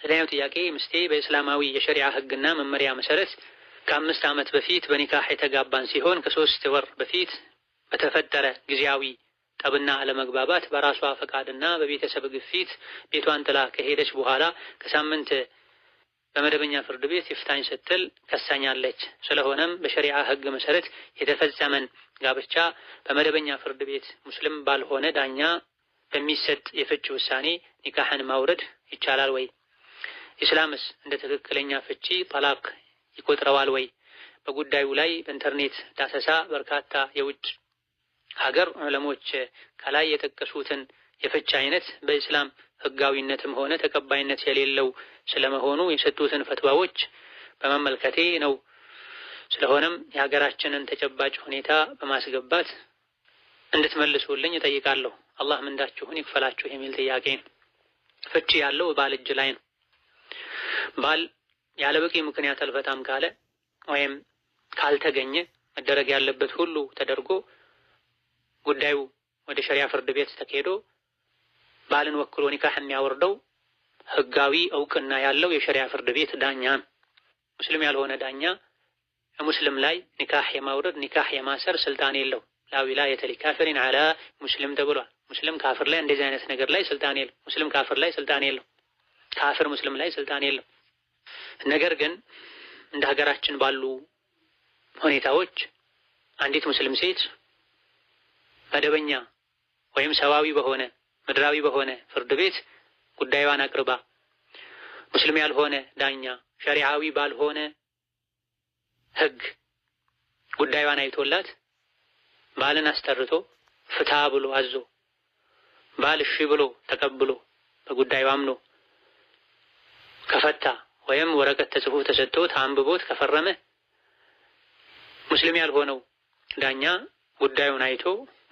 ሁለተኛው ጥያቄ ምስቴ በእስላማዊ የሸሪዓ ህግና መመሪያ መሰረት ከ5 ዓመት በፊት በኒካህ የተጋባን ሲሆን ከ3 ወር በፊት በተፈጠረ ጊዜያዊ ጠብና አለመግባባት በራሷ ፈቃድና በቤተሰብ ግፊት ቤቷን ጥላ ከሄደች በኋላ ከሳምንት በመደበኛ ፍርድ ቤት ይፍታኝ ስትል ከሳኛለች። ስለሆነም በሸሪዓ ህግ መሰረት የተፈጸመን ጋብቻ በመደበኛ ፍርድ ቤት ሙስሊም ባልሆነ ዳኛ በሚሰጥ የፍች ውሳኔ ኒካህን ማውረድ ይቻላል ወይ? ኢስላምስ እንደ ትክክለኛ ፍቺ ጠላቅ ይቆጥረዋል ወይ? በጉዳዩ ላይ በኢንተርኔት ዳሰሳ በርካታ የውጭ ሀገር ዑለሞች ከላይ የጠቀሱትን የፍች አይነት በእስላም ህጋዊነትም ሆነ ተቀባይነት የሌለው ስለመሆኑ የሰጡትን ፈትዋዎች በመመልከቴ ነው። ስለሆነም የሀገራችንን ተጨባጭ ሁኔታ በማስገባት እንድትመልሱልኝ እጠይቃለሁ። አላህ ምንዳችሁን ይክፈላችሁ የሚል ጥያቄ ነው። ፍቺ ያለው ባል እጅ ላይ ነው። ባል ያለ በቂ ምክንያት አልፈታም ካለ ወይም ካልተገኘ መደረግ ያለበት ሁሉ ተደርጎ ጉዳዩ ወደ ሸሪዓ ፍርድ ቤት ተካሄዶ ባልን ወክሎ ኒካህ የሚያወርደው ህጋዊ እውቅና ያለው የሸሪዓ ፍርድ ቤት ዳኛ ነው። ሙስሊም ያልሆነ ዳኛ ሙስሊም ላይ ኒካህ የማውረድ ኒካህ የማሰር ስልጣን የለው። ላ ዊላየተ ሊካፊሪን ዐላ ሙስሊም ተብሏል። ሙስሊም ካፍር ላይ እንደዚህ አይነት ነገር ላይ ስልጣን የለው። ሙስሊም ካፍር ላይ ስልጣን የለው። ካፍር ሙስሊም ላይ ስልጣን የለው። ነገር ግን እንደ ሀገራችን ባሉ ሁኔታዎች አንዲት ሙስሊም ሴት መደበኛ ወይም ሰዋዊ በሆነ ምድራዊ በሆነ ፍርድ ቤት ጉዳዩን አቅርባ ሙስሊም ያልሆነ ዳኛ ሸሪዓዊ ባልሆነ ህግ ጉዳዩን አይቶላት ባልን አስጠርቶ ፍታ ብሎ አዞ ባል እሺ ብሎ ተቀብሎ በጉዳዩ አምኖ ከፈታ ወይም ወረቀት ተጽፎ ተሰጥቶት አንብቦት ከፈረመ ሙስሊም ያልሆነው ዳኛ ጉዳዩን አይቶ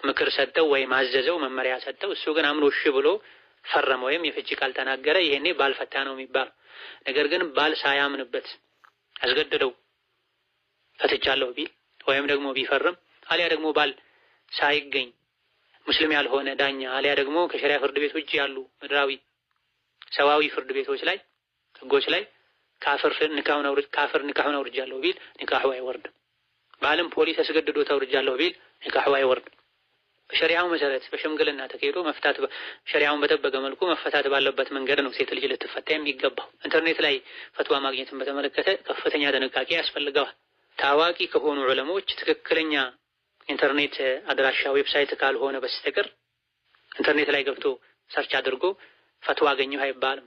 ምክር ሰጠው ወይም አዘዘው መመሪያ ሰጠው። እሱ ግን አምኖ እሺ ብሎ ፈረመ ወይም የፍቺ ቃል ተናገረ። ይሄኔ ባል ፈታ ነው የሚባለው። ነገር ግን ባል ሳያምንበት አስገድደው ፈትቻለሁ ቢል ወይም ደግሞ ቢፈርም አሊያ ደግሞ ባል ሳይገኝ ሙስሊም ያልሆነ ዳኛ አሊያ ደግሞ ከሸሪዓ ፍርድ ቤት ውጪ ያሉ ምድራዊ ሰዋዊ ፍርድ ቤቶች ላይ ህጎች ላይ ካፍር ኒካሁን አውርጃለሁ ቢል ኒካሁ አይወርድም። ባልም ፖሊስ አስገድዶ ተውርጃለሁ ቢል ኒካሁ አይወርድም። በሸሪዓው መሰረት በሽምግልና ተካሂዶ መፍታት ሸሪዓውን በጠበቀ መልኩ መፈታት ባለበት መንገድ ነው ሴት ልጅ ልትፈታ የሚገባው። ኢንተርኔት ላይ ፈትዋ ማግኘትን በተመለከተ ከፍተኛ ጥንቃቄ ያስፈልገዋል። ታዋቂ ከሆኑ ዑለሞች ትክክለኛ ኢንተርኔት አድራሻ ዌብሳይት ካልሆነ በስተቀር ኢንተርኔት ላይ ገብቶ ሰርች አድርጎ ፈትዋ አገኘሁ አይባልም።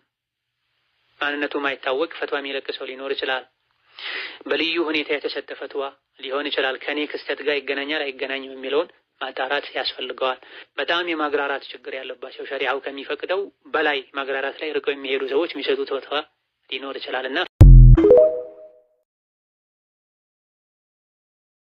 ማንነቱ ማይታወቅ ፈትዋ የሚለቅሰው ሊኖር ይችላል። በልዩ ሁኔታ የተሰጠ ፈትዋ ሊሆን ይችላል። ከኔ ክስተት ጋር ይገናኛል አይገናኝም የሚለውን ማጣራት ያስፈልገዋል። በጣም የማግራራት ችግር ያለባቸው ሸሪዓው ከሚፈቅደው በላይ ማግራራት ላይ ርቀው የሚሄዱ ሰዎች የሚሰጡት ፈትዋ ሊኖር ይችላልና